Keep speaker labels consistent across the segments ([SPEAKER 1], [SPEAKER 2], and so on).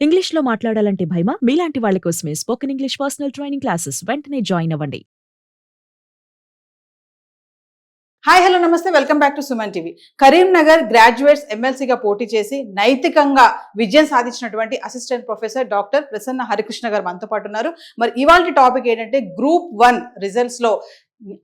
[SPEAKER 1] ఇంగ్లీష్‌లో మాట్లాడాలంటే భయమా? మీలాంటి వాళ్ళ కోసమే spoken English personal training classes. వెంటనే జాయిన్ అవ్వండి.
[SPEAKER 2] హాయ్ హలో నమస్తే welcome back to Suman TV. Karimnagar graduates ఎమ్మెల్సీగా పోటీ చేసి నైతికంగా విజయం సాధించినటువంటి assistant professor doctor Prasanna Harikrishna గారు మనతో పాటు ఉన్నారు. మరి ఇవాళ టాపిక్ ఏంటంటే గ్రూప్ 1 రిజల్ట్స్ లో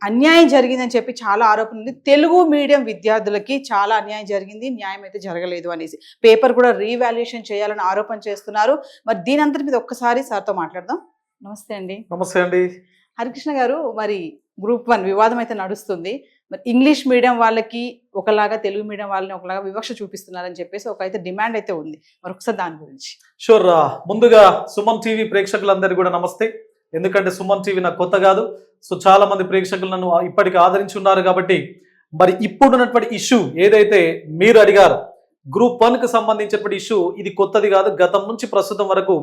[SPEAKER 2] అన్యాయం జరిగిందని చెప్పి చాలా ఆరోపణ ఉంది. తెలుగు మీడియం విద్యార్థులకి చాలా అన్యాయం జరిగింది, న్యాయం అయితే జరగలేదు అనేసి పేపర్ కూడా రీవాల్యుయేషన్ చేయాలని ఆరోపణ చేస్తున్నారు. మరి దీని అంతటి మీద ఒక్కసారి సార్తో మాట్లాడదాం. నమస్తే అండి.
[SPEAKER 3] నమస్తే అండి.
[SPEAKER 2] హరికృష్ణ గారు, మరి గ్రూప్ 1 వివాదం అయితే నడుస్తుంది. మరి ఇంగ్లీష్ మీడియం వాళ్ళకి ఒకలాగా, తెలుగు మీడియం వాళ్ళని ఒకలాగా వివక్ష చూపిస్తున్నారని చెప్పేసి ఒక అయితే డిమాండ్ అయితే ఉంది. మరి ఒకసారి దాని గురించి.
[SPEAKER 3] షూర్. ముందుగా సుమన్ టీవీ ప్రేక్షకులందరికీ కూడా నమస్తే. ఎందుకంటే సుమన్ టీవీ నాకు కొత్త కాదు. సో చాలా మంది ప్రేక్షకులు నన్ను ఇప్పటికీ ఆదరించి ఉన్నారు. కాబట్టి మరి ఇప్పుడున్నటువంటి ఇష్యూ ఏదైతే మీరు అడిగారు, గ్రూప్ 1కి సంబంధించినటువంటి ఇష్యూ, ఇది కొత్తది కాదు. గతం నుంచి ప్రస్తుతం వరకు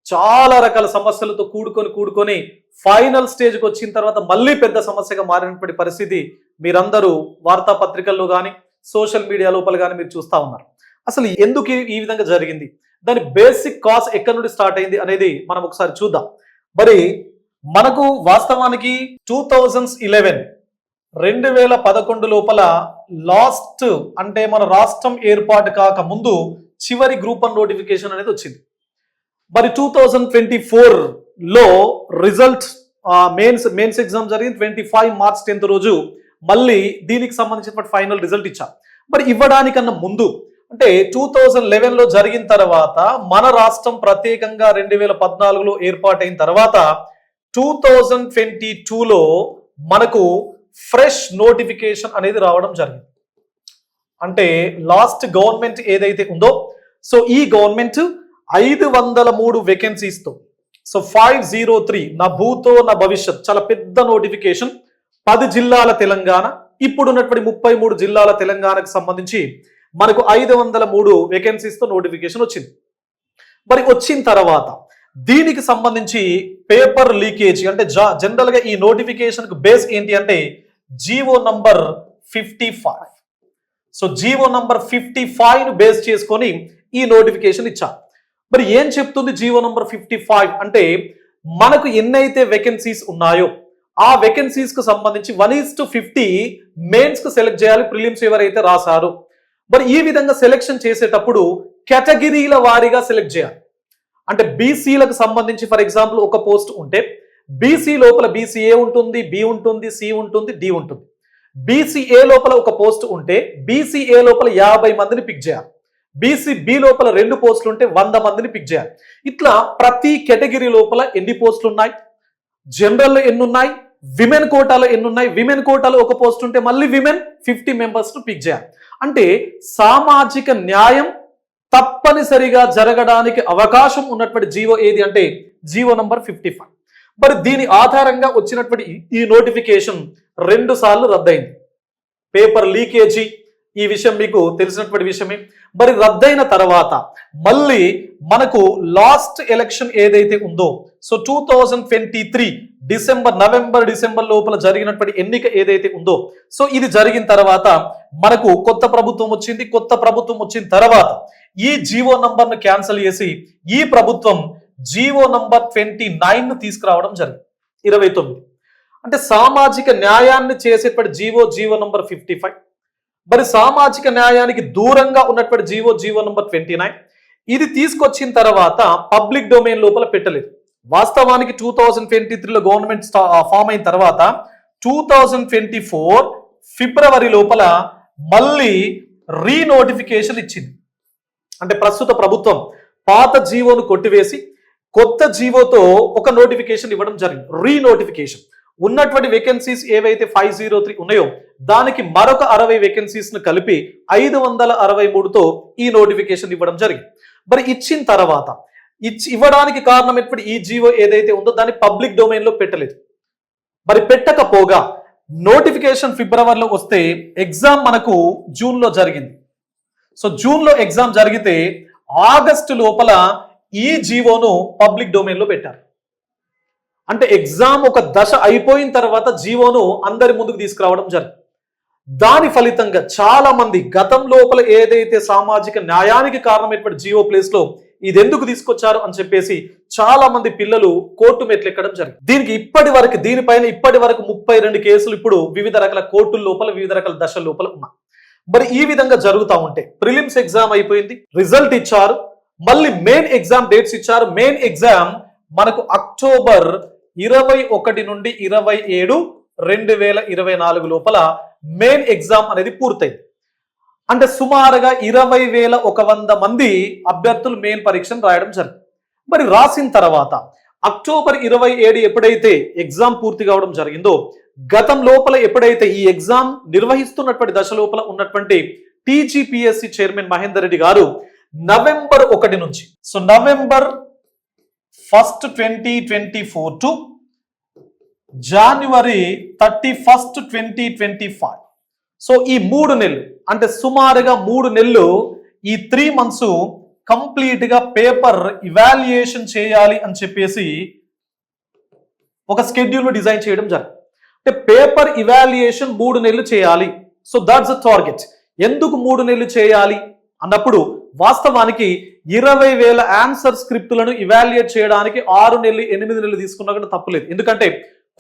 [SPEAKER 3] చాలా రకాల సమస్యలతో కూడుకొని ఫైనల్ స్టేజ్కి వచ్చిన తర్వాత మళ్ళీ పెద్ద సమస్యగా మారినటువంటి పరిస్థితి మీరందరూ వార్తాపత్రికల్లో కానీ సోషల్ మీడియా లోపల కానీ మీరు చూస్తూ ఉన్నారు. అసలు ఎందుకు ఈ విధంగా జరిగింది, దాని బేసిక్ కాజ్ ఎక్కడి నుండి స్టార్ట్ అయింది అనేది మనం ఒకసారి చూద్దాం. మరి మనకు వాస్తవానికి 2011 లోపల లాస్ట్, అంటే మన రాష్ట్రం ఏర్పాటు కాక ముందు చివరి గ్రూప్ 1 నోటిఫికేషన్ అనేది వచ్చింది. మరి 2024లో రిజల్ట్ మెయిన్స్ ఎగ్జామ్ జరిగింది. 25 మార్చ్ 10th రోజు మళ్ళీ దీనికి సంబంధించిన ఫైనల్ రిజల్ట్ ఇచ్చాం. మరి ఇవ్వడానికన్నా ముందు, అంటే 2011లో జరిగిన తర్వాత మన రాష్ట్రం ప్రత్యేకంగా 2014లో ఏర్పాటైన తర్వాత 2022లో మనకు ఫ్రెష్ నోటిఫికేషన్ అనేది రావడం జరిగింది. అంటే లాస్ట్ గవర్నమెంట్ ఏదైతే ఉందో, సో ఈ గవర్నమెంట్ 503 వేకెన్సీస్తో, సో 503, నా భూతో నా భవిష్యత్, చాలా పెద్ద నోటిఫికేషన్. 10 జిల్లాల తెలంగాణ, ఇప్పుడున్నటువంటి 33 జిల్లాల తెలంగాణకు సంబంధించి మనకు 503 వేకెన్సీస్తో నోటిఫికేషన్ వచ్చింది. మరి వచ్చిన తర్వాత దీనికి సంబంధించి పేపర్ లీకేజ్, అంటే జనరల్గా ఈ నోటిఫికేషన్కు బేస్ ఏంటి అంటే GO number 55. So GO number 55ను బేస్ చేసుకొని ఈ నోటిఫికేషన్ ఇచ్చారు. మరి ఏం చెప్తుంది జీవో నంబర్ 55 అంటే, మనకు ఎన్నైతే వేకెన్సీస్ ఉన్నాయో ఆ వేకెన్సీస్ కు సంబంధించి 1:50 మెయిన్స్ కు సెలెక్ట్ చేయాలి, ప్రిలిమ్స్ ఎవరైతే రాశారో. మరి ఈ విధంగా సెలెక్షన్ చేసేటప్పుడు కేటగిరీల వారీగా సెలెక్ట్ చేయాలి. అంటే బీసీలకు సంబంధించి ఫర్ ఎగ్జాంపుల్ ఒక పోస్ట్ ఉంటే బీసీ లోపల బీసీఏ ఉంటుంది, బి ఉంటుంది, సి ఉంటుంది, డి ఉంటుంది. బీసీఏ లోపల ఒక పోస్ట్ ఉంటే బీసీఏ లోపల 50 మందిని పిక్ చేయాలి. బీసీబీ లోపల 2 పోస్టులు ఉంటే 100 మందిని పిక్ చేయాలి. ఇట్లా ప్రతి కేటగిరీ లోపల ఎన్ని పోస్టులు ఉన్నాయి, జనరల్లో ఎన్ని ఉన్నాయి, విమెన్ కోటాలో ఎన్ని ఉన్నాయి, విమెన్ కోటాలో ఒక పోస్ట్ ఉంటే మళ్ళీ విమెన్ 50 మెంబర్స్ను పిక్ చేయాలి. అంటే సామాజిక న్యాయం తప్పనిసరిగా జరగడానికి అవకాశం ఉన్నటువంటి జీవో ఏది అంటే జీవో నంబర్ 55. మరి దీని ఆధారంగా వచ్చినటువంటి ఈ నోటిఫికేషన్ 2 సార్లు రద్దయింది. పేపర్ లీకేజీ, ఈ విషయం మీకు తెలిసినటువంటి విషయమే. మరి రద్దయిన తర్వాత మళ్ళీ మనకు లాస్ట్ ఎలక్షన్ ఏదైతే ఉందో, సో 2023 నవంబర్ డిసెంబర్ లోపల జరిగినటువంటి ఎన్నిక ఏదైతే ఉందో, సో ఇది జరిగిన తర్వాత మనకు కొత్త ప్రభుత్వం వచ్చింది. కొత్త ప్రభుత్వం వచ్చిన తర్వాత ఈ జీవో నంబర్ను క్యాన్సిల్ చేసి ఈ ప్రభుత్వం జీవో నంబర్ 29ను తీసుకురావడం జరిగింది. 29 అంటే సామాజిక న్యాయాన్ని చేసేటువంటి జీవో నంబర్ 55. మరి సామాజిక న్యాయానికి దూరంగా ఉన్నటువంటి జీవో నంబర్ 29 ఇది తీసుకొచ్చిన తర్వాత పబ్లిక్ డొమైన్ లోపల పెట్టలేదు. వాస్తవానికి 2023లో గవర్నమెంట్ ఫామ్ అయిన తర్వాత 2024 ఫిబ్రవరి లోపల మళ్ళీ రీనోటిఫికేషన్ ఇచ్చింది. అంటే ప్రస్తుత ప్రభుత్వం పాత జీవోను కొట్టివేసి కొత్త జీవోతో ఒక నోటిఫికేషన్ ఇవ్వడం జరిగింది. రీనోటిఫికేషన్ ఉన్నటువంటి వేకెన్సీస్ ఏవైతే 503 ఉన్నాయో దానికి మరొక 60 వేకెన్సీస్ ను కలిపి 563తో ఈ నోటిఫికేషన్ ఇవ్వడం జరిగింది. మరి ఇచ్చిన తర్వాత ఇవ్వడానికి కారణం ఎప్పుడు ఈ జీవో ఏదైతే ఉందో దాన్ని పబ్లిక్ డొమైన్ లో పెట్టలేదు. మరి పెట్టకపోగా నోటిఫికేషన్ ఫిబ్రవరిలో వస్తే ఎగ్జామ్ మనకు జూన్లో జరిగింది. సో జూన్లో ఎగ్జామ్ జరిగితే ఆగస్టు లోపల ఈ జీవోను పబ్లిక్ డొమైన్ లో పెట్టారు. అంటే ఎగ్జామ్ ఒక దశ అయిపోయిన తర్వాత జీవోను అందరి ముందుకు తీసుకురావడం జరిగింది. దాని ఫలితంగా చాలా మంది గతం లోపల ఏదైతే సామాజిక న్యాయానికి కారణమైనటువంటి జీవో ప్లేస్ లో ఇది ఎందుకు తీసుకొచ్చారు అని చెప్పేసి చాలా మంది పిల్లలు కోర్టు మెట్లు ఎక్కడం జరిగింది. దీనిపైన ఇప్పటి వరకు 32 కేసులు ఇప్పుడు వివిధ రకాల కోర్టుల లోపల వివిధ రకాల దశల లోపల ఉన్నాయి. మరి ఈ విధంగా జరుగుతూ ఉంటే ప్రిలిమ్స్ ఎగ్జామ్ అయిపోయింది, రిజల్ట్ ఇచ్చారు, మళ్ళీ మెయిన్ ఎగ్జామ్ డేట్స్ ఇచ్చారు. మెయిన్ ఎగ్జామ్ మనకు అక్టోబర్ 21 నుండి 27, 2024 లోపల మెయిన్ ఎగ్జామ్ అనేది పూర్తయింది. అంటే సుమారుగా 20,100 మంది అభ్యర్థులు మెయిన్ పరీక్షను రాయడం జరిగింది. మరి రాసిన తర్వాత అక్టోబర్ 27 ఎప్పుడైతే ఎగ్జామ్ పూర్తి కావడం జరిగిందో, గతం లోపల ఎప్పుడైతే ఈ ఎగ్జామ్ నిర్వహిస్తున్నటువంటి దశ లోపల ఉన్నటువంటి టీజీపీఎస్సీ చైర్మన్ మహేందర్ రెడ్డి గారు నవంబర్ 1 నుంచి, so November 1, 2024 to January 31, 2025, so ఈ 3 నెలలు అంటే సుమారుగా 3 నెలలు, ఈ 3 months కంప్లీట్ గా పేపర్ ఇవాల్యుయేషన్ చేయాలి అని చెప్పేసి ఒక స్కెడ్యూల్ డిజైన్ చేయడం జరిగింది. అంటే పేపర్ ఇవాల్యుయేషన్ 3 నెలలు చేయాలి. So that's the target. ఎందుకు 3 నెలలు చేయాలి అన్నప్పుడు వాస్తవానికి 20,000 ఆన్సర్ స్క్రిప్టులను ఇవాల్యుయేట్ చేయడానికి 6 నెలలు 8 నెలలు తీసుకున్నా కూడా తప్పులేదు. ఎందుకంటే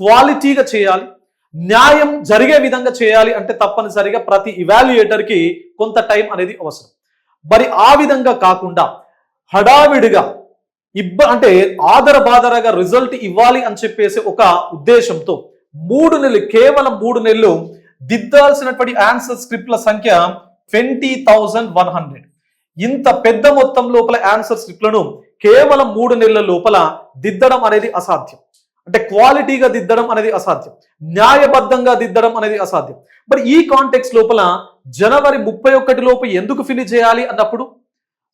[SPEAKER 3] క్వాలిటీగా చేయాలి, న్యాయం జరిగే విధంగా చేయాలి అంటే తప్పనిసరిగా ప్రతి ఇవాల్యుయేటర్ కి కొంత టైం అనేది అవసరం. మరి ఆ విధంగా కాకుండా హడావిడిగా అంటే ఆదరబాదరగా రిజల్ట్ ఇవ్వాలి అని చెప్పేసి ఒక ఉద్దేశంతో 3 నెలలు, కేవలం 3 నెలలు దిద్దాల్సినటువంటి ఆన్సర్ స్క్రిప్ట్ల సంఖ్య 20,100. ఇంత పెద్ద మొత్తం లోపల ఆన్సర్ స్క్రిప్ట్లను కేవలం 3 నెలల లోపల దిద్దడం అనేది అసాధ్యం. అంటే క్వాలిటీగా దిద్దడం అనేది అసాధ్యం, న్యాయబద్ధంగా దిద్దడం అనేది అసాధ్యం. మరి ఈ కాంటెక్స్ట్ లోపల జనవరి 31 లోపు ఎందుకు ఫినిష్ చేయాలి అన్నప్పుడు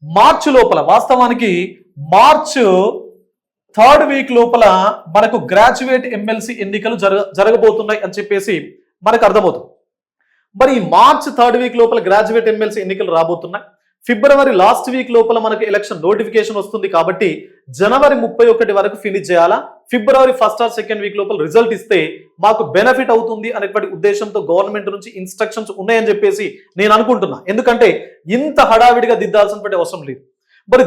[SPEAKER 3] మార్చి లోపల, వాస్తవానికి మార్చ్ 3rd వీక్ లోపల మనకు గ్రాడ్యుయేట్ ఎమ్మెల్సీ ఎన్నికలు జరగబోతున్నాయి అని చెప్పేసి మనకు అర్థమవుతుంది. మరి ఈ మార్చ్ 3rd వీక్ లోపల గ్రాడ్యుయేట్ ఎమ్మెల్సీ ఎన్నికలు రాబోతున్నాయి. ఫిబ్రవరి లాస్ట్ వీక్ లోపల మనకు ఎలక్షన్ నోటిఫికేషన్ వస్తుంది కాబట్టి జనవరి 31 వరకు ఫినిష్ చేయాలా, ఫిబ్రవరి 1st or 2nd వీక్ లోపల రిజల్ట్ ఇస్తే మాకు బెనిఫిట్ అవుతుంది అనేటువంటి ఉద్దేశంతో గవర్నమెంట్ నుంచి ఇన్స్ట్రక్షన్స్ ఉన్నాయని చెప్పేసి నేను అనుకుంటున్నా. ఎందుకంటే ఇంత హడావిడిగా దిద్దాల్సినటువంటి అవసరం లేదు. మరి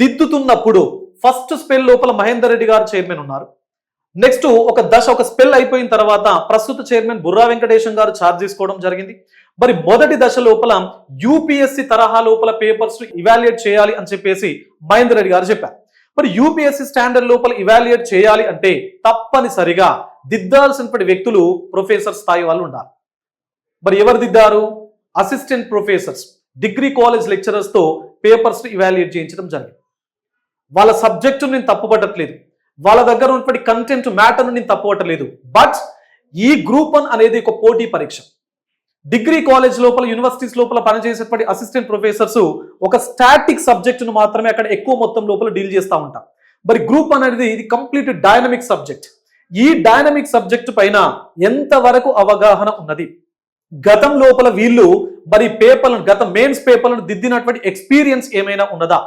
[SPEAKER 3] దిద్దుతున్నప్పుడు ఫస్ట్ స్పెల్ లోపల మహేందర్ రెడ్డి గారు చైర్మన్ ఉన్నారు. నెక్స్ట్ ఒక స్పెల్ అయిపోయిన తర్వాత ప్రస్తుత చైర్మన్ బుర్రా వెంకటేశం గారు ఛార్జ్ తీసుకోవడం జరిగింది. మరి మొదటి దశ లోపల యూపీఎస్సీ తరహా లోపల పేపర్స్ ఇవాల్యుయేట్ చేయాలి అని చెప్పేసి మహేందర్ రెడ్డి గారు చెప్పారు. మరి యూపీఎస్సీ స్టాండర్డ్ లోపల ఇవాల్యుయేట్ చేయాలి అంటే తప్పనిసరిగా దిద్దాల్సినటువంటి వ్యక్తులు ప్రొఫెసర్ స్థాయి వాళ్ళు ఉండాలి. మరి ఎవరు దిద్దారు? Assistant professors, degree college lecturers తో పేపర్స్ ఇవాల్యుయేట్ చేయించడం జరిగింది. వాళ్ళ సబ్జెక్టు నేను తప్పుపట్టట్లేదు, వాళ్ళ దగ్గర ఉన్నటువంటి కంటెంట్ మ్యాటర్ను నేను తప్పుపట్టలేదు. బట్ ఈ గ్రూప్ 1 అనేది ఒక పోటీ పరీక్ష. డిగ్రీ కాలేజ్ లోపల, యూనివర్సిటీస్ లోపల పనిచేసేటువంటి అసిస్టెంట్ ప్రొఫెసర్స్ ఒక స్టాటిక్ సబ్జెక్టును మాత్రమే అక్కడ ఎక్కువ మొత్తం లోపల డీల్ చేస్తూ ఉంటాం. మరి గ్రూప్ 1 అనేది ఇది కంప్లీట్ డైనమిక్ సబ్జెక్ట్. ఈ డైనమిక్ సబ్జెక్ట్ పైన ఎంతవరకు అవగాహన ఉన్నది, గతం లోపల వీళ్ళు మరి పేపర్లను, గత మెయిన్స్ పేపర్లను దిద్దినటువంటి ఎక్స్పీరియన్స్ ఏమైనా ఉన్నదా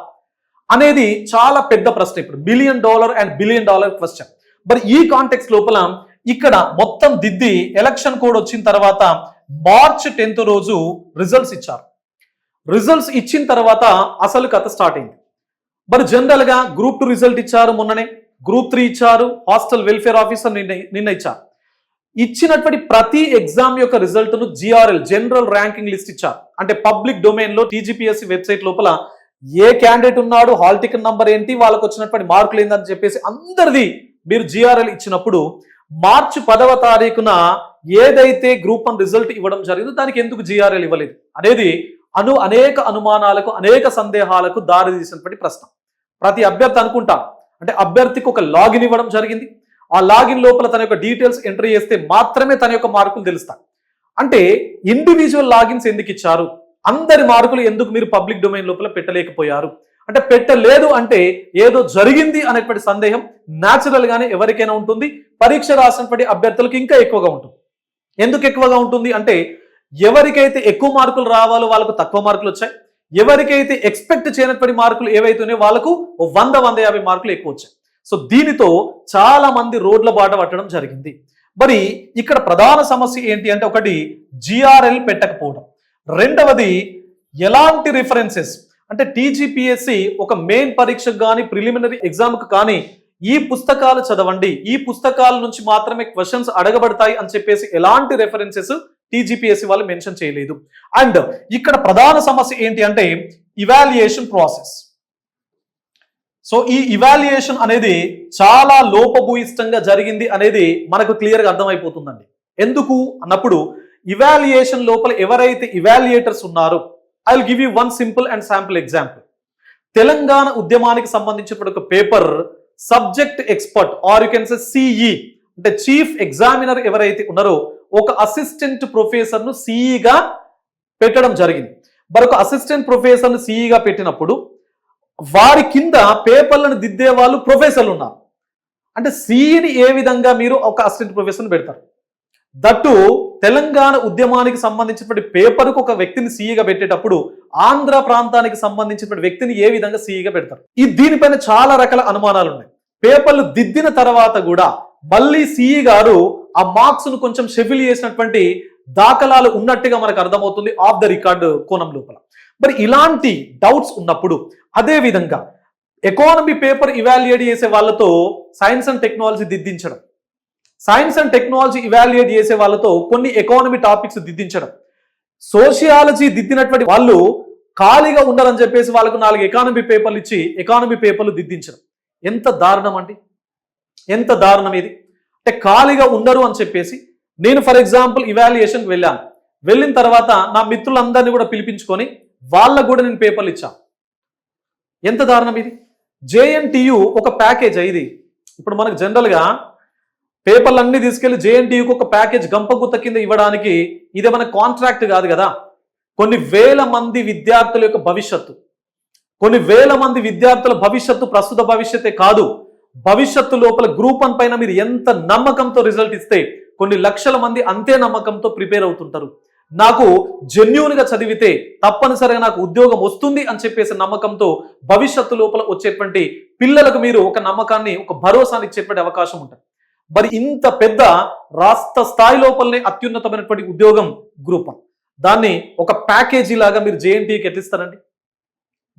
[SPEAKER 3] అనేది చాలా పెద్ద ప్రశ్న. ఇప్పుడు $1 and $1 billion క్వశ్చన్. మరి ఈ కాంటెక్స్ట్ లోపల ఇక్కడ మొత్తం దిద్ది ఎలక్షన్ కోడ్ వచ్చిన తర్వాత మార్చ్ 10th రోజు రిజల్ట్స్ ఇచ్చారు. రిజల్ట్స్ ఇచ్చిన తర్వాత అసలు కథ స్టార్ట్ అయింది. మరి జనరల్ గా గ్రూప్ 2 రిజల్ట్ ఇచ్చారు మొన్ననే, గ్రూప్ 3 ఇచ్చారు, హాస్టల్ వెల్ఫేర్ ఆఫీసర్ నిన్న ఇచ్చారు. ఇచ్చినటువంటి ప్రతి ఎగ్జామ్ యొక్క రిజల్ట్ ను GRL, జనరల్ ర్యాంకింగ్ లిస్ట్ ఇచ్చారు. అంటే పబ్లిక్ డొమైన్ లో టీజీపీఎస్సీ వెబ్సైట్ లోపల ఏ క్యాండిడేట్ ఉన్నాడు, హాల్ టికెట్ నంబర్ ఏంటి, వాళ్ళకు వచ్చినటువంటి మార్కులు ఏందని చెప్పేసి అందరిది మీరు GRL ఇచ్చినప్పుడు మార్చి 10వ తారీఖున ఏదైతే గ్రూప్ 1 రిజల్ట్ ఇవ్వడం జరిగిందో దానికి ఎందుకు GRL ఇవ్వలేదు అనేది అనేక అనుమానాలకు, అనేక సందేహాలకు దారి తీసినటువంటి ప్రశ్న. ప్రతి అభ్యర్థి అనుకుంటారు, అంటే అభ్యర్థికి ఒక లాగిన్ ఇవ్వడం జరిగింది, ఆ లాగిన్ లోపల తన యొక్క డీటెయిల్స్ ఎంట్రీ చేస్తే మాత్రమే తన యొక్క మార్కులు తెలుస్తాయి. అంటే ఇండివిజువల్ లాగిన్స్ ఎందుకు ఇచ్చారు, అందరి మార్కులు ఎందుకు మీరు పబ్లిక్ డొమైన్ లోపల పెట్టలేకపోయారు, అంటే పెట్టలేదు అంటే ఏదో జరిగింది అనేటువంటి సందేహం న్యాచురల్ గానే ఎవరికైనా ఉంటుంది. పరీక్ష రాసినటువంటి అభ్యర్థులకు ఇంకా ఎక్కువగా ఉంటుంది. ఎందుకు ఎక్కువగా ఉంటుంది అంటే ఎవరికైతే ఎక్కువ మార్కులు రావాలో వాళ్ళకు తక్కువ మార్కులు వచ్చాయి, ఎవరికైతే ఎక్స్పెక్ట్ చేయనటువంటి మార్కులు ఏవైతున్నాయో వాళ్ళకు 100-150 మార్కులు ఎక్కువ వచ్చాయి. సో దీనితో చాలా మంది రోడ్ల బాట పట్టడం జరిగింది. మరి ఇక్కడ ప్రధాన సమస్య ఏంటి అంటే, ఒకటి GRL పెట్టకపోవడం, రెండవది ఎలాంటి రిఫరెన్సెస్ అంటే టీజీపీఎస్సి ఒక మెయిన్ పరీక్షకు కానీ ప్రిలిమినరీ ఎగ్జామ్కి కానీ ఈ పుస్తకాలు చదవండి, ఈ పుస్తకాల నుంచి మాత్రమే క్వశ్చన్స్ అడగబడతాయి అని చెప్పేసి ఎలాంటి రెఫరెన్సెస్ టీజీపీఎస్సి వాళ్ళు మెన్షన్ చేయలేదు. అండ్ ఇక్కడ ప్రధాన సమస్య ఏంటి అంటే ఇవాల్యుయేషన్ ప్రాసెస్. సో ఈ ఇవాల్యుయేషన్ అనేది చాలా లోపభూయిష్టంగా జరిగింది అనేది మనకు క్లియర్గా అర్థమైపోతుందండి. ఎందుకు అన్నప్పుడు ఇవాల్యుయేషన్ లోపల ఎవరైతే ఇవాల్యుయేటర్స్ ఉన్నారో, I will give you one simple and sample example. Telangana ఉద్యమానికి సంబంధించిన ఒక paper subject expert or you can say CE అంటే చీఫ్ ఎగ్జామినర్ ఎవరైతే ఉన్నారో ఒక అసిస్టెంట్ ప్రొఫెసర్ ను సిఈగా పెట్టడం జరిగింది. మరొక అసిస్టెంట్ ప్రొఫెసర్ ను సిఈగా పెట్టినప్పుడు వారి కింద పేపర్లను దిద్దే వాళ్ళు ప్రొఫెసర్లు ఉన్నారు. అంటే సిఈని ఏ విధంగా మీరు ఒక అసిస్టెంట్ ప్రొఫెసర్ని పెడతారు? దట్టు తెలంగాణ ఉద్యమానికి సంబంధించినటువంటి పేపర్కు ఒక వ్యక్తిని సీఈగా పెట్టేటప్పుడు ఆంధ్ర ప్రాంతానికి సంబంధించినటువంటి వ్యక్తిని ఏ విధంగా సీఈగా పెడతారు? ఈ దీనిపైన చాలా రకాల అనుమానాలు ఉన్నాయి. పేపర్లు దిద్దిన తర్వాత కూడా మళ్ళీ సిఈ గారు ఆ మార్క్స్ ను కొంచెం షెఫిల్ చేసినటువంటి దాఖలాలు ఉన్నట్టుగా మనకు అర్థమవుతుంది ఆఫ్ ద రికార్డ్ కోణం లోపల. మరి ఇలాంటి డౌట్స్ ఉన్నప్పుడు అదే విధంగా ఎకానమీ పేపర్ ఇవాల్యుయేట్ చేసే వాళ్ళతో సైన్స్ అండ్ టెక్నాలజీ దిద్దించడం, సైన్స్ అండ్ టెక్నాలజీ ఇవాల్యుయేట్ చేసే వాళ్ళతో కొన్ని ఎకానమీ టాపిక్స్ దిద్దించడం, సోషియాలజీ దిద్దినటువంటి వాళ్ళు ఖాళీగా ఉండరని చెప్పేసి వాళ్ళకు 4 ఎకానమీ పేపర్లు ఇచ్చి ఎకానమీ పేపర్లు దిద్దించడం. ఎంత దారుణం అండి, ఎంత దారుణం ఇది. అంటే ఖాళీగా ఉండరు అని చెప్పేసి నేను ఫర్ ఎగ్జాంపుల్ ఇవాల్యుయేషన్కి వెళ్ళాను. వెళ్ళిన తర్వాత నా మిత్రులందరినీ కూడా పిలిపించుకొని వాళ్ళకు కూడా నేను పేపర్లు ఇచ్చాను. ఎంత దారుణం ఇది. జేఎన్టీయు ఒక ప్యాకేజ్ ఇది. ఇప్పుడు మనకు జనరల్గా పేపర్లన్నీ తీసుకెళ్లి జేఎన్టీయుకి ఒక ప్యాకేజ్ గంపగుత్త కింద ఇవ్వడానికి ఇదే మన కాంట్రాక్ట్ కాదు కదా. కొన్ని వేల మంది విద్యార్థుల యొక్క భవిష్యత్తు, కొన్ని వేల మంది విద్యార్థుల భవిష్యత్తు, ప్రస్తుత భవిష్యత్తే కాదు, భవిష్యత్తు లోపల గ్రూప్ 1 పైన మీరు ఎంత నమ్మకంతో రిజల్ట్ ఇస్తే కొన్ని లక్షల మంది అంతే నమ్మకంతో ప్రిపేర్ అవుతుంటారు. నాకు జెన్యూన్ గా చదివితే తప్పనిసరిగా నాకు ఉద్యోగం వస్తుంది అని చెప్పేసి నమ్మకంతో భవిష్యత్తు లోపల వచ్చేటువంటి పిల్లలకు మీరు ఒక నమ్మకాన్ని, ఒక భరోసాని ఇచ్చేటువంటి అవకాశం ఉంటుంది. మరి ఇంత పెద్ద రాష్ట్ర స్థాయి లోపలనే అత్యున్నతమైనటువంటి ఉద్యోగం గ్రూప్ 1, దాన్ని ఒక ప్యాకేజీ లాగా మీరు జేఎన్టీకి ఎట్లిస్తారండి?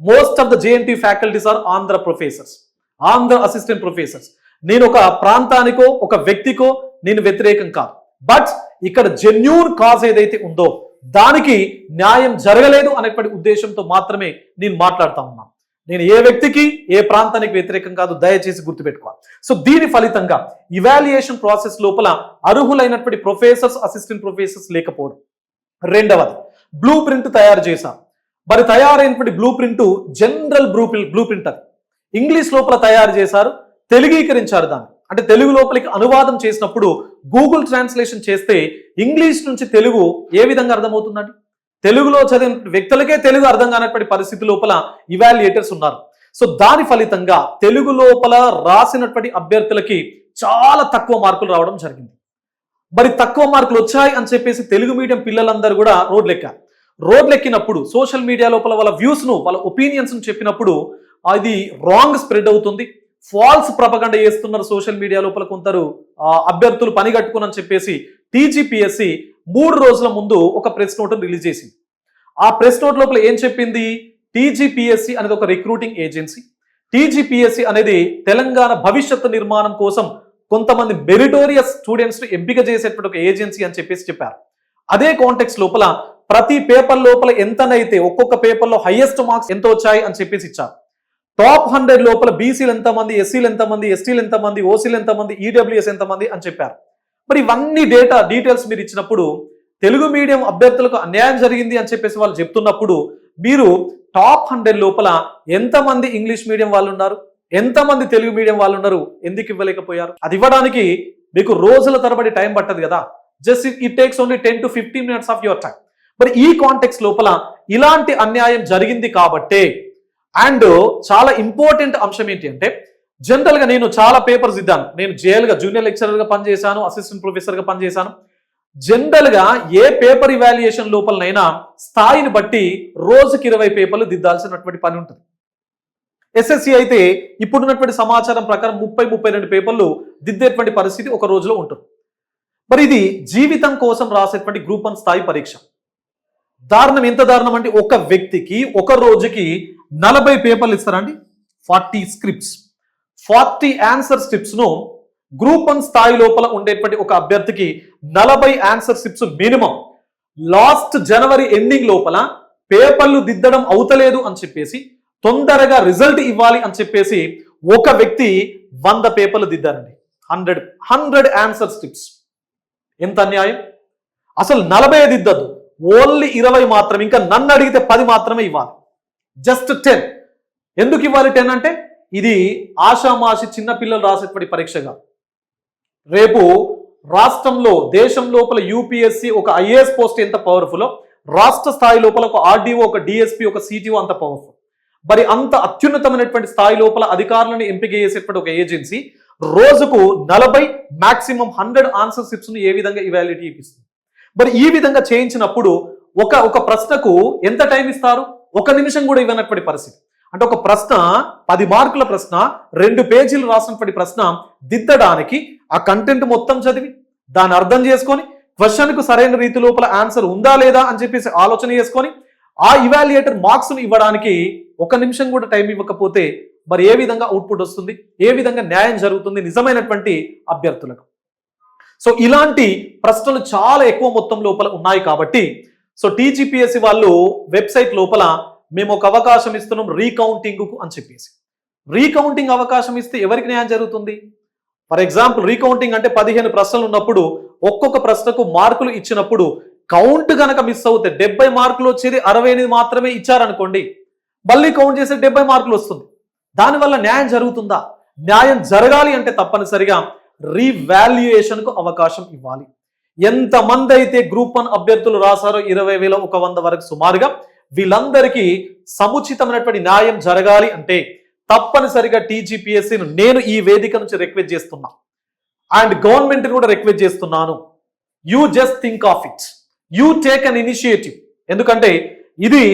[SPEAKER 3] Most of the JNT faculties are Andhra professors, Andhra assistant professors. నేను ఒక ప్రాంతానికో ఒక వ్యక్తికో నేను వ్యతిరేకం కాదు. బట్ ఇక్కడ జెన్యూన్ కాజ్ ఏదైతే ఉందో దానికి న్యాయం జరగలేదు అనేటువంటి ఉద్దేశంతో మాత్రమే నేను మాట్లాడుతా ఉన్నాను. నేను ఏ వ్యక్తికి ఏ ప్రాంతానికి వ్యతిరేకం కాదు, దయచేసి గుర్తుపెట్టుకోవాలి. సో దీని ఫలితంగా ఇవాల్యుయేషన్ ప్రాసెస్ లోపల అర్హులైనటువంటి ప్రొఫెసర్స్, అసిస్టెంట్ ప్రొఫెసర్స్ లేకపోవడం. రెండవది బ్లూ ప్రింట్ తయారు చేశాం. మరి తయారైనటువంటి blue print general blue print అది ఇంగ్లీష్ లోపల తయారు చేశారు, తెలుగీకరించారు దాన్ని. అంటే తెలుగు లోపలికి అనువాదం చేసినప్పుడు గూగుల్ ట్రాన్స్లేషన్ చేస్తే ఇంగ్లీష్ నుంచి తెలుగు ఏ విధంగా అర్థమవుతుందండి? తెలుగులో చదివిన వ్యక్తులకే తెలుగు అర్థం కానటువంటి పరిస్థితి లోపల ఇవాల్యుయేటర్స్ ఉన్నారు. సో దాని ఫలితంగా తెలుగు లోపల రాసినటువంటి అభ్యర్థులకి చాలా తక్కువ మార్కులు రావడం జరిగింది. మరి తక్కువ మార్కులు వచ్చాయి అని చెప్పేసి తెలుగు మీడియం పిల్లలందరూ కూడా రోడ్లెక్కారు. రోడ్లెక్కినప్పుడు సోషల్ మీడియా లోపల వాళ్ళ వ్యూస్ ను, వాళ్ళ ఒపీనియన్స్ ను చెప్పినప్పుడు అది రాంగ్ స్ప్రెడ్ అవుతుంది. ఫాల్స్ ప్రపగండ చేస్తున్నారు సోషల్ మీడియా లోపల కొందరు అభ్యర్థులు పని కట్టుకుని చెప్పేసి టీజీపీఎస్సి 3 రోజుల ముందు ఒక ప్రెస్ నోట్ రిలీజ్ చేసింది. ఆ ప్రెస్ నోట్ లోపల ఏం చెప్పింది? టీజీపీఎస్సి అనేది ఒక రిక్రూటింగ్ ఏజెన్సీ, టీజీపీఎస్సి అనేది తెలంగాణ భవిష్యత్తు నిర్మాణం కోసం కొంతమంది మెరిటోరియస్ స్టూడెంట్స్ ను ఎంపిక చేసేటువంటి ఒక ఏజెన్సీ అని చెప్పేసి చెప్పారు. అదే కాంటెక్స్ట్ లోపల ప్రతి పేపర్ లోపల ఎంతనైతే ఒక్కొక్క పేపర్లో హైయెస్ట్ మార్క్స్ ఎంత వచ్చాయి అని చెప్పేసి ఇచ్చారు. టాప్ 100 లోపల బీసీలు ఎంతమంది, ఎస్సీలు ఎంతమంది, ఎస్టీలు ఎంతమంది, ఓసీలు ఎంతమంది, ఈడబ్ల్యూఎస్ ఎంతమంది అని చెప్పారు. మరి ఇవన్నీ డీటెయిల్స్ మీరు ఇచ్చినప్పుడు తెలుగు మీడియం అభ్యర్థులకు అన్యాయం జరిగింది అని చెప్పేసి వాళ్ళు చెప్తున్నప్పుడు మీరు టాప్ 100 లోపల ఎంతమంది ఇంగ్లీష్ మీడియం వాళ్ళు ఉన్నారు, ఎంతమంది తెలుగు మీడియం వాళ్ళు ఉన్నారు, ఎందుకు ఇవ్వలేకపోయారు? అది ఇవ్వడానికి మీకు రోజుల తరబడి టైం పట్టదు కదా. Just it takes only 10 to 15 minutes of your time. మరి ఈ కాంటెక్స్ట్ లోపల ఇలాంటి అన్యాయం జరిగింది కాబట్టే. అండ్ చాలా ఇంపార్టెంట్ అంశం ఏంటి అంటే జనరల్ గా నేను చాలా పేపర్స్ ఇద్దాను. నేను జేఎల్గా జూనియర్ లెక్చరర్ గా పనిచేశాను, అసిస్టెంట్ ప్రొఫెసర్ గా పనిచేశాను. జనరల్ గా ఏ పేపర్ ఇవాల్యుయేషన్ లోపలనైనా స్థాయిని బట్టి రోజుకి 20 పేపర్లు దిద్దాల్సినటువంటి పని ఉంటుంది. ఎస్ఎస్సి అయితే ఇప్పుడున్నటువంటి సమాచారం ప్రకారం 30-32 పేపర్లు దిద్దేటువంటి పరిస్థితి ఒక రోజులో ఉంటుంది. మరి ఇది జీవితం కోసం రాసేటువంటి గ్రూప్ 1 స్థాయి పరీక్ష. దారుణం ఎంత దారుణం అంటే ఒక వ్యక్తికి ఒక రోజుకి 40 పేపర్లు ఇస్తారండి. 40 స్క్రిప్ట్స్, 40 ఆన్సర్ స్క్రిప్ట్స్ ను గ్రూప్ 1 స్థాయి లోపల ఉండేటువంటి ఒక అభ్యర్థికి 40 ఆన్సర్ స్క్రిప్ట్స్ మినిమం. లాస్ట్ జనవరి ఎండింగ్ లోపల పేపర్లు దిద్దడం అవుతలేదు అని చెప్పేసి, తొందరగా రిజల్ట్ ఇవ్వాలి అని చెప్పేసి ఒక వ్యక్తి 100 పేపర్లు దిద్దారండి. 100 ఆన్సర్ స్క్రిప్ట్స్. ఎంత అన్యాయం! అసలు 40 దిద్దద్దు, ఓన్లీ 20 మాత్రం. ఇంకా నన్ను అడిగితే 10 మాత్రమే ఇవ్వాలి. జస్ట్ 10. ఎందుకు ఇవ్వాలి 10 అంటే ఇది ఆషామాషి చిన్న పిల్లలు రాసేటువంటి పరీక్షగా. రేపు రాష్ట్రంలో దేశం లోపల యూపీఎస్సీ ఒక ఐఏఎస్ పోస్ట్ ఎంత పవర్ఫుల్లో, రాష్ట్ర స్థాయి లోపల ఒక ఆర్డీఓ, ఒక డిఎస్పీ, ఒక సిటిఓ అంత పవర్ఫుల్. మరి అంత అత్యున్నతమైనటువంటి స్థాయి లోపల అధికారులను ఎంపిక చేసేటువంటి ఒక ఏజెన్సీ రోజుకు 40 మాక్సిమం 100 ఆన్సర్ స్క్రిప్ట్స్ ను ఏ విధంగా ఇవాల్యుయేట్ ఇస్తుంది? మరి ఈ విధంగా చేయించినప్పుడు ఒక ప్రశ్నకు ఎంత టైం ఇస్తారు? 1 నిమిషం కూడా ఇవ్వనటువంటి పరిస్థితి. అంటే ఒక ప్రశ్న 10 మార్కుల ప్రశ్న, 2 పేజీలు రాసినటువంటి ప్రశ్న దిద్దడానికి ఆ కంటెంట్ మొత్తం చదివి దాన్ని అర్థం చేసుకొని క్వశ్చన్ కు సరైన రీతి లోపల ఆన్సర్ ఉందా లేదా అని చెప్పేసి ఆలోచన చేసుకొని ఆ ఇవాల్యుయేటర్ మార్క్స్ ను ఇవ్వడానికి 1 నిమిషం కూడా టైం ఇవ్వకపోతే మరి ఏ విధంగా అవుట్పుట్ వస్తుంది? ఏ విధంగా న్యాయం జరుగుతుంది నిజమైనటువంటి అభ్యర్థులకు? సో ఇలాంటి ప్రశ్నలు చాలా ఎక్కువ మొత్తం లోపల ఉన్నాయి కాబట్టి సో టీజీపీఎస్సీ వాళ్ళు వెబ్సైట్ లోపల మేము ఒక అవకాశం ఇస్తున్నాం రీకౌంటింగ్ కు అని చెప్పేసి. రీకౌంటింగ్ అవకాశం ఇస్తే ఎవరికి న్యాయం జరుగుతుంది? ఫర్ ఎగ్జాంపుల్ రీకౌంటింగ్ అంటే 15 ప్రశ్నలు ఉన్నప్పుడు ఒక్కొక్క ప్రశ్నకు మార్కులు ఇచ్చినప్పుడు కౌంట్ గనక మిస్ అవుతే 70 మార్కులు వచ్చేది 68 మాత్రమే ఇచ్చారనుకోండి, మళ్ళీ కౌంట్ చేస్తే 70 మార్కులు వస్తుంది. దానివల్ల న్యాయం జరుగుతుందా? న్యాయం జరగాలి అంటే తప్పనిసరిగా రీవాల్యుయేషన్ కు అవకాశం ఇవ్వాలి. ఎంతమంది అయితే గ్రూప్ 1 అభ్యర్థులు రాశారో 20,100 వరకు సుమారుగా, వీళ్ళందరికీ సముచితమైనటువంటి న్యాయం జరగాలి అంటే తప్పనిసరిగా టీజీపీఎస్సీని నేను ఈ వేదిక నుంచి రిక్వెస్ట్ చేస్తున్నా అండ్ గవర్నమెంట్ కూడా రిక్వెస్ట్ చేస్తున్నాను. You just think of it, you take an initiative. ఎందుకంటే ఇది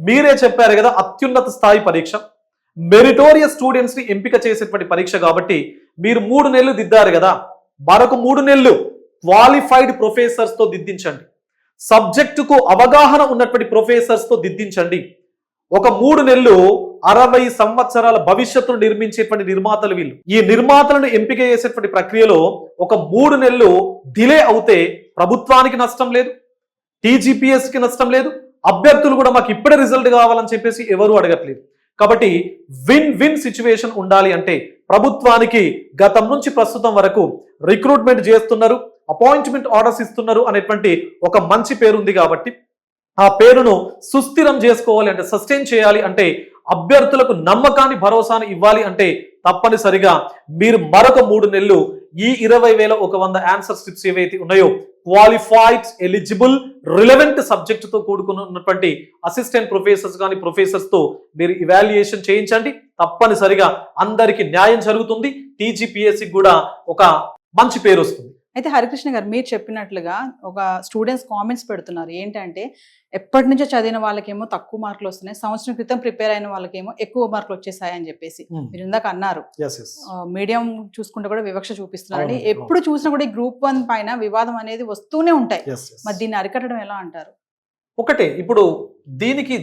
[SPEAKER 3] మీరే చెప్పారు కదా, అత్యున్నత స్థాయి పరీక్ష, మెరిటోరియస్ స్టూడెంట్స్ ని ఎంపిక చేసేటువంటి పరీక్ష కాబట్టి మీరు 3 నెలలు దిద్దారు కదా, మరొక 3 నెలలు క్వాలిఫైడ్ ప్రొఫెసర్స్ తో దిద్దించండి. సబ్జెక్టుకు అవగాహన ఉన్నటువంటి ప్రొఫెసర్స్ తో దిద్దించండి. ఒక 3 నెలలు 60 సంవత్సరాల భవిష్యత్తును నిర్మించేటువంటి నిర్మాతలు వీళ్ళు. ఈ నిర్మాతలను ఎంపిక చేసేటువంటి ప్రక్రియలో ఒక 3 నెలలు డిలే అవుతే ప్రభుత్వానికి నష్టం లేదు, టీజీపీఎస్కి నష్టం లేదు, అభ్యర్థులు కూడా మాకు ఇప్పుడే రిజల్ట్ కావాలని చెప్పేసి ఎవరు అడగట్లేదు. కాబట్టి విన్ విన్ సిచ్యువేషన్ ఉండాలి అంటే ప్రభుత్వానికి గతం నుంచి ప్రస్తుతం వరకు రిక్రూట్మెంట్ చేస్తున్నారు, అపాయింట్మెంట్ ఆర్డర్స్ ఇస్తున్నారు అనేటువంటి ఒక మంచి పేరు ఉంది. కాబట్టి ఆ పేరును సుస్థిరం చేసుకోవాలి అంటే, సస్టైన్ చేయాలి అంటే, అభ్యర్థులకు నమ్మకాన్ని భరోసాను ఇవ్వాలి అంటే తప్పనిసరిగా మీరు మరొక 3 నెలలు ఈ 20,100 ఆన్సర్ స్క్రిప్ట్స్ ఏవైతే ఉన్నాయో క్వాలిఫైడ్, ఎలిజిబుల్, రిలవెంట్ సబ్జెక్ట్ తో కూడుకున్నటువంటి అసిస్టెంట్ ప్రొఫెసర్స్ కానీ ప్రొఫెసర్స్ తో మీరు ఇవాల్యుయేషన్ చేయించండి. తప్పనిసరిగా అందరికి న్యాయం జరుగుతుంది, టీజీపీఎస్సీ కూడా ఒక మంచి పేరు వస్తుంది.
[SPEAKER 2] అయితే హరికృష్ణ గారు మీరు చెప్పినట్లుగా ఒక స్టూడెంట్స్ కామెంట్స్ పెడుతున్నారు ఏంటంటే, ఎప్పటి నుంచో చదివిన వాళ్ళకేమో తక్కువ మార్కులు వస్తున్నాయి, సంవత్సరం క్రితం ప్రిపేర్ అయిన వాళ్ళకేమో ఎక్కువ మార్కులు వచ్చేసాయి అని చెప్పేసి మీరు ఇందాక అన్నారు. మీడియం చూసుకుంటే కూడా వివక్ష చూపిస్తున్నారండి. ఎప్పుడు చూసినా కూడా ఈ గ్రూప్ 1 పైన వివాదం అనేది వస్తూనే ఉంటాయి. మరి దీన్ని అరికట్టడం ఎలా అంటారు?
[SPEAKER 3] ఒకటే, ఇప్పుడు దీనికి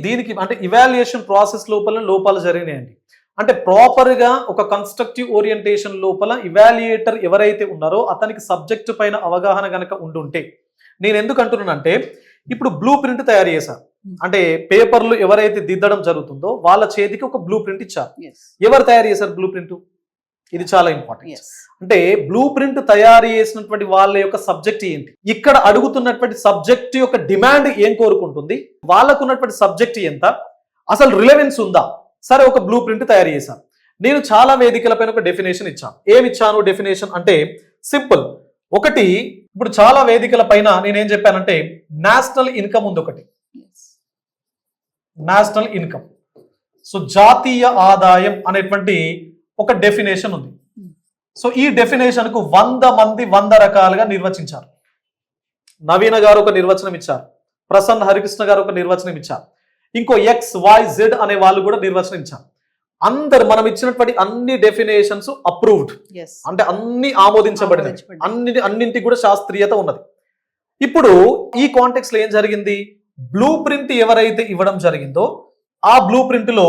[SPEAKER 3] అంటే ఇవాల్యుయేషన్ ప్రాసెస్ లోపల లోపాలు జరిగినాయండి. అంటే ప్రాపర్ గా ఒక కన్స్ట్రక్టివ్ ఓరియంటేషన్ లోపల ఇవాల్యుయేటర్ ఎవరైతే ఉన్నారో అతనికి సబ్జెక్ట్ పైన అవగాహన గనక ఉండుంటే, నేను ఎందుకు అంటున్నానంటే ఇప్పుడు బ్లూ ప్రింట్ తయారు చేశారు అంటే పేపర్లు ఎవరైతే దిద్దడం జరుగుతుందో వాళ్ళ చేతికి ఒక బ్లూ ప్రింట్ ఇచ్చారు. ఎవరు తయారు చేశారు బ్లూ ప్రింట్? ఇది చాలా ఇంపార్టెంట్. అంటే బ్లూ ప్రింట్ తయారు చేసినటువంటి వాళ్ళ యొక్క సబ్జెక్ట్ ఏంటి, ఇక్కడ అడుగుతున్నటువంటి సబ్జెక్ట్ యొక్క డిమాండ్ ఏం కోరుకుంటుంది, వాళ్ళకు ఉన్నటువంటి సబ్జెక్ట్ ఎంత, అసలు రిలవెన్స్ ఉందా? సరే, ఒక బ్లూ ప్రింట్ తయారు చేశాను. నేను చాలా వేదికలపైన ఒక డెఫినేషన్ ఇచ్చాను. ఏమి ఇచ్చాను డెఫినేషన్ అంటే సింపుల్. ఒకటి, ఇప్పుడు చాలా వేదికల పైన నేనేం చెప్పానంటే నేషనల్ ఇన్కమ్ ఉంది. ఒకటి నేషనల్ ఇన్కమ్, సో జాతీయ ఆదాయం అనేటువంటి ఒక డెఫినేషన్ ఉంది. సో ఈ డెఫినేషన్ కు 100 మంది 100 రకాలుగా నిర్వచించారు. నవీన గారు ఒక నిర్వచనం ఇచ్చారు, ప్రసన్న హరికృష్ణ గారు ఒక నిర్వచనం ఇచ్చారు, ఇంకో XYZ అనే వాళ్ళు కూడా నిర్వచనం ఇచ్చారు. అందరు మనం ఇచ్చినటువంటి అన్ని డెఫినేషన్స్ అప్రూవ్డ్, అంటే అన్ని ఆమోదించబడినవి, అన్నింటికి కూడా శాస్త్రీయత ఉన్నది. ఇప్పుడు ఈ కాంటెక్స్ట్ లో ఏం జరిగింది, బ్లూ ప్రింట్ ఎవరైతే ఇవ్వడం జరిగిందో ఆ బ్లూ ప్రింట్ లో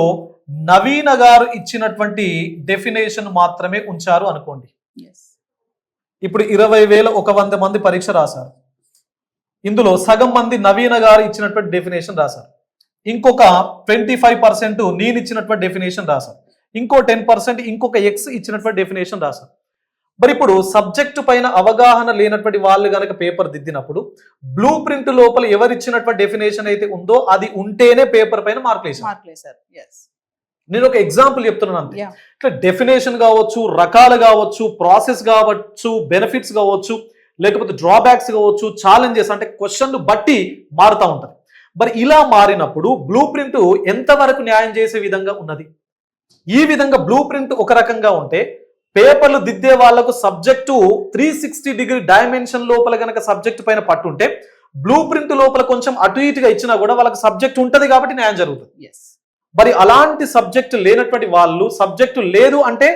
[SPEAKER 3] నవీన గారు ఇచ్చినటువంటి డెఫినేషన్ మాత్రమే ఉంచారు అనుకోండి. ఇప్పుడు 20,000 100 మంది పరీక్ష రాశారు. ఇందులో సగం మంది నవీన గారు ఇచ్చినటువంటి డెఫినేషన్ రాశారు, ఇంకొక 25% నేను ఇచ్చినటువంటి డెఫినేషన్ రాశారు, ఇంకో 10% ఇంకొక ఎక్స్ ఇచ్చినటువంటి డెఫినేషన్ రాశారు. మరి ఇప్పుడు సబ్జెక్టు పైన అవగాహన లేనటువంటి వాళ్ళు కనుక పేపర్ దిద్దినప్పుడు బ్లూ ప్రింట్ లోపల ఎవరిచ్చినటువంటి డెఫినేషన్ అయితే ఉందో అది ఉంటేనే పేపర్ పైన మార్కులు వేశారు. నేను ఒక ఎగ్జాంపుల్ చెప్తున్నాను అంతే. ఇట్లా డెఫినేషన్ కావచ్చు, రకాలు కావచ్చు, ప్రాసెస్ కావచ్చు, బెనిఫిట్స్ కావచ్చు, లేకపోతే డ్రాబ్యాక్స్ కావచ్చు, ఛాలెంజెస్ అంటే క్వశ్చన్లు బట్టి మారుతూ ఉంటుంది. మరి ఇలా మారినప్పుడు బ్లూ ప్రింట్ ఎంతవరకు న్యాయం చేసే విధంగా ఉన్నది? ఈ విధంగా బ్లూ ప్రింట్ ఒక రకంగా ఉంటే పేపర్లు దిద్దే వాళ్లకు సబ్జెక్టు 360 డైమెన్షన్ లోపల గనక సబ్జెక్ట్ పైన పట్టుంటే బ్లూ ప్రింట్ లోపల కొంచెం అటు ఇటుగా ఇచ్చినా కూడా వాళ్ళకి సబ్జెక్ట్ ఉంటది కాబట్టి న్యాయం జరుగుతుంది. మరి అలాంటి సబ్జెక్టు లేనటువంటి వాళ్ళు, సబ్జెక్టు లేదు అంటే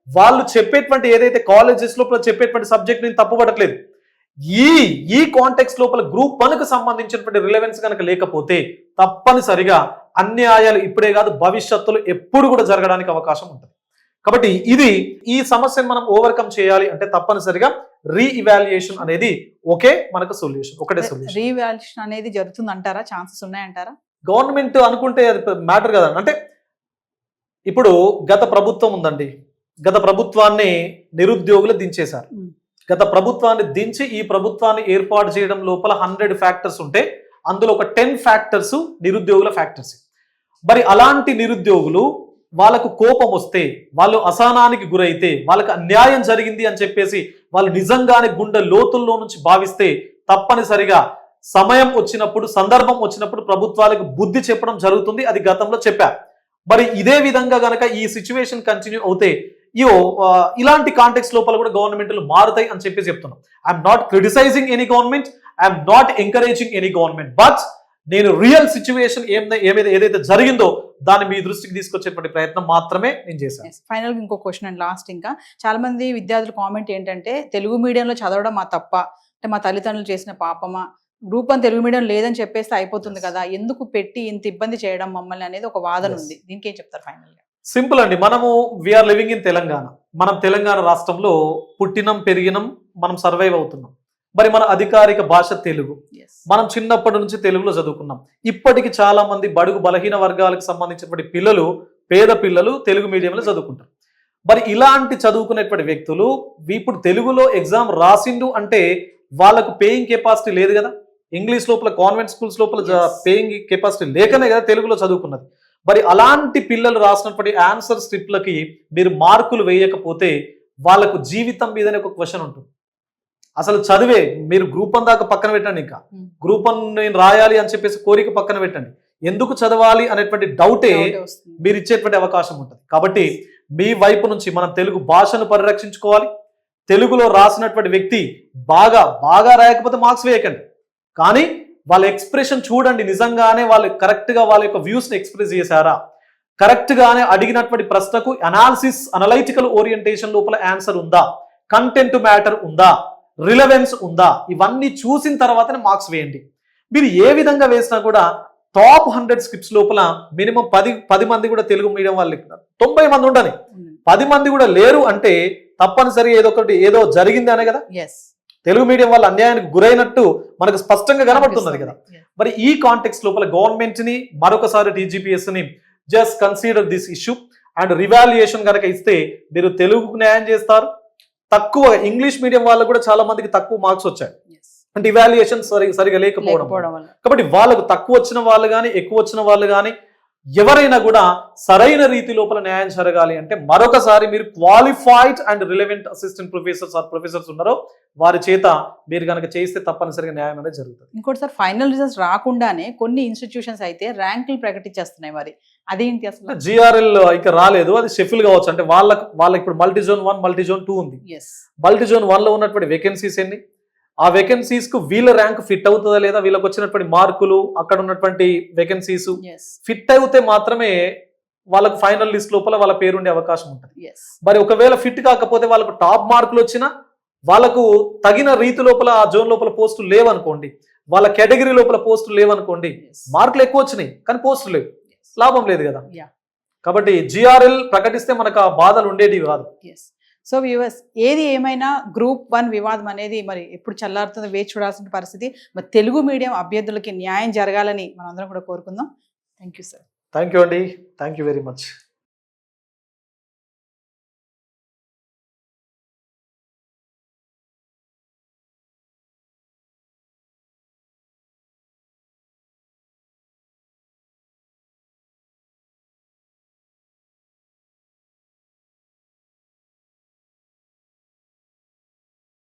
[SPEAKER 3] వాళ్ళు చెప్పేటువంటి ఏదైతే కాలేజెస్ లోపల చెప్పేటువంటి సబ్జెక్ట్ నేను తప్పుపడట్లేదు, ఈ కాంటెక్స్ట్ లోపల గ్రూప్ 1కు సంబంధించినటువంటి రిలవెన్స్ కనుక లేకపోతే తప్పనిసరిగా అన్యాయాలు ఇప్పుడే కాదు భవిష్యత్తులో ఎప్పుడు కూడా జరగడానికి అవకాశం ఉంటుంది. కాబట్టి ఈ సమస్యను మనం ఓవర్కమ్ చేయాలి అంటే తప్పనిసరిగా రీఇవాల్యుయేషన్ అనేది మనకు సొల్యూషన్, ఒకటే సొల్యూషన్.
[SPEAKER 2] రీఇవాల్యుయేషన్ అనేది జరుగుతుంది అంటారా? ఛాన్సెస్ ఉన్నాయంటారా?
[SPEAKER 3] గవర్నమెంట్ అనుకుంటే అది మ్యాటర్ కదా. అంటే ఇప్పుడు గత ప్రభుత్వం ఉందండి, గత ప్రభుత్వాన్ని నిరుద్యోగులు దించేశారు. గత ప్రభుత్వాన్ని దించి ఈ ప్రభుత్వాన్ని ఏర్పాటు చేయడం లోపల 100 ఫ్యాక్టర్స్ ఉంటే అందులో ఒక 10 ఫ్యాక్టర్స్ నిరుద్యోగుల ఫ్యాక్టర్స్. మరి అలాంటి నిరుద్యోగులు వాళ్ళకు కోపం వస్తే, వాళ్ళు అసహనానికి గురైతే, వాళ్ళకి అన్యాయం జరిగింది అని చెప్పేసి వాళ్ళు నిజంగానే గుండె లోతుల్లో నుంచి భావిస్తే తప్పనిసరిగా సమయం వచ్చినప్పుడు, సందర్భం వచ్చినప్పుడు ప్రభుత్వాలకు బుద్ధి చెప్పడం జరుగుతుంది. అది గతంలో చెప్పారు. మరి ఇదే విధంగా గనక ఈ సిచ్యువేషన్ కంటిన్యూ అవుతే ఇలాంటి కాంటెక్స్ట్ లోపల కూడా గవర్నమెంట్లు మారుతాయి అని చెప్పి చెప్తున్నాం. I'm not criticising any government, I'm not encouraging any government, but నేను రియల్ సిచ్యువేషన్ ఏదైతే జరిగిందో దాన్ని మీ దృష్టికి తీసుకొచ్చేటువంటి ప్రయత్నం మాత్రమే నేను చేశాను.
[SPEAKER 2] ఫైనల్ ఇంకో క్వశ్చన్ అండ్ లాస్ట్, ఇంకా చాలా మంది విద్యార్థుల కామెంట్ ఏంటంటే తెలుగు మీడియంలో చదవడం మా తప్ప, అంటే మా తల్లిదండ్రులు చేసిన పాపమా, గ్రూప్ 1 తెలుగు మీడియం లేదని చెప్పేస్తే అయిపోతుంది కదా, ఎందుకు పెట్టి ఇంత ఇబ్బంది చేయడం మమ్మల్ని అనేది ఒక వాదన ఉంది. దీనికి ఏం చెప్తారు ఫైనల్ గా?
[SPEAKER 3] సింపుల్ అండి, మనము వీఆర్ లివింగ్ ఇన్ తెలంగాణ. మనం తెలంగాణ రాష్ట్రంలో పుట్టినం, పెరిగినం, మనం సర్వైవ్ అవుతున్నాం. మరి మన అధికారిక భాష తెలుగు. మనం చిన్నప్పటి నుంచి తెలుగులో చదువుకున్నాం. ఇప్పటికి చాలా మంది బడుగు బలహీన వర్గాలకు సంబంధించినటువంటి పిల్లలు, పేద పిల్లలు తెలుగు మీడియంలో చదువుకుంటారు. మరి ఇలాంటి చదువుకునేటువంటి వ్యక్తులు ఇప్పుడు తెలుగులో ఎగ్జామ్ రాసిండు అంటే వాళ్ళకు పేయింగ్ కెపాసిటీ లేదు కదా. ఇంగ్లీష్ లోపల కాన్వెంట్ స్కూల్స్ లోపల పేయింగ్ కెపాసిటీ లేకనే కదా తెలుగులో చదువుకున్నది. మరి అలాంటి పిల్లలు రాసినటువంటి ఆన్సర్ స్క్రిప్ట్లకి మీరు మార్కులు వేయకపోతే వాళ్ళకు జీవితం మీదనే ఒక క్వశ్చన్ ఉంటుంది. అసలు చదివే మీరు గ్రూప్ 1 దాకా పక్కన పెట్టండి, ఇంకా గ్రూప్ 1 నేను రాయాలి అని చెప్పేసి కోరిక పక్కన పెట్టండి, ఎందుకు చదవాలి అనేటువంటి డౌటే మీరు ఇచ్చేటువంటి అవకాశం ఉంటుంది. కాబట్టి మీ వైపు నుంచి మనం తెలుగు భాషను పరిరక్షించుకోవాలి. తెలుగులో రాసినటువంటి వ్యక్తి బాగా రాయకపోతే మార్క్స్ వేయకండి, కానీ వాళ్ళ ఎక్స్ప్రెషన్ చూడండి, నిజంగానే వాళ్ళు కరెక్ట్గా వాళ్ళ యొక్క వ్యూస్ని ఎక్స్ప్రెస్ చేశారా, కరెక్ట్గానే అడిగినటువంటి ప్రశ్నకు అనలైటికల్ ఓరియంటేషన్ లోపల ఆన్సర్ ఉందా, కంటెంట్ మ్యాటర్ ఉందా, రిలవెన్స్ ఉందా, ఇవన్నీ చూసిన తర్వాతనే మార్క్స్ వేయండి. మీరు ఏ విధంగా వేసినా కూడా టాప్ 100 స్క్రిప్ట్స్ లోపల మినిమం 10 మంది కూడా తెలుగు మీడియం వాళ్ళు, 90 మంది ఉండని 10 మంది కూడా లేరు అంటే తప్పనిసరిగా ఏదో జరిగింది అనే కదా. తెలుగు మీడియం వాళ్ళ అన్యాయానికి గురైనట్టు మనకు స్పష్టంగా కనబడుతున్నది కదా. మరి ఈ కాంటెక్స్ట్ లోపల గవర్నమెంట్ ని మరొకసారి TGPS ని just consider this issue and revaluation కనుక ఇస్తే మీరు తెలుగుకు న్యాయం చేస్తారు. తక్కువ ఇంగ్లీష్ మీడియం వాళ్ళకు కూడా చాలా మందికి తక్కువ మార్క్స్ వచ్చాయి అంటే ఇవాల్యుయేషన్ సరిగా లేకపోవడం. కాబట్టి వాళ్ళకు తక్కువ వచ్చిన వాళ్ళు కానీ ఎక్కువ వచ్చిన వాళ్ళు కానీ ఎవరైనా కూడా సరైన రీతి లోపల న్యాయం జరగాలి అంటే మరొకసారి మీరు qualified and relevant assistant professors ఉన్నారో వారి చేత మీరు కనుక చేస్తే తప్పనిసరిగా న్యాయం అనేది జరుగుతుంది.
[SPEAKER 2] ఇంకోటి సార్, ఫైనల్ రిజల్ట్స్ రాకుండానే కొన్ని ఇన్స్టిట్యూషన్స్ అయితే ర్యాంకులు ప్రకటించేస్తున్నాయి. మరి అదేంటి అసలు?
[SPEAKER 3] GRL ఇక రాలేదు, అది షెఫిల్ కావచ్చు. అంటే వాళ్ళకి ఇప్పుడు మల్టీజోన్ 1 మల్టీజోన్ 2 ఉంది. మల్టీజోన్ 1 లో ఉన్నటువంటి వేకెన్సీస్ ఎన్ని, ఆ వేకెన్సీస్ కు వీళ్ళ ర్యాంక్ ఫిట్ అవుతుందా లేదా, వీళ్ళకి వచ్చినటువంటి మార్కులు, అక్కడ ఉన్నటువంటి వేకెన్సీస్ ఫిట్ అయితే మాత్రమే వాళ్ళకు ఫైనల్ లిస్ట్ లోపల వాళ్ళ పేరు ఉండే అవకాశం ఉంటుంది. మరి ఒకవేళ ఫిట్ కాకపోతే వాళ్ళకు టాప్ మార్కులు వచ్చినా వాళ్ళకు తగిన రీతి లోపల ఆ జోన్ లోపల పోస్టులు లేవనుకోండి, వాళ్ళ కేటగిరీ లోపల పోస్టులు లేవనుకోండి, మార్కులు ఎక్కువ వచ్చినాయి కానీ పోస్టులు లేవు, లాభం లేదు కదా.
[SPEAKER 2] Yeah.
[SPEAKER 3] కాబట్టి జిఆర్ఎల్ ప్రకటిస్తే మనకు ఆ బాధలు ఉండేటివి కాదు.
[SPEAKER 2] సో వ్యూవర్స్, ఏది ఏమైనా గ్రూప్ 1 వివాదం అనేది మరి ఎప్పుడు చల్లారుతుందో వేచి చూడాల్సిన పరిస్థితి. మరి తెలుగు మీడియం అభ్యర్థులకి న్యాయం జరగాలని మనందరం కూడా కోరుకుందాం. Thank you sir.
[SPEAKER 3] Thank you అండి, థ్యాంక్ యూ వెరీ మచ్.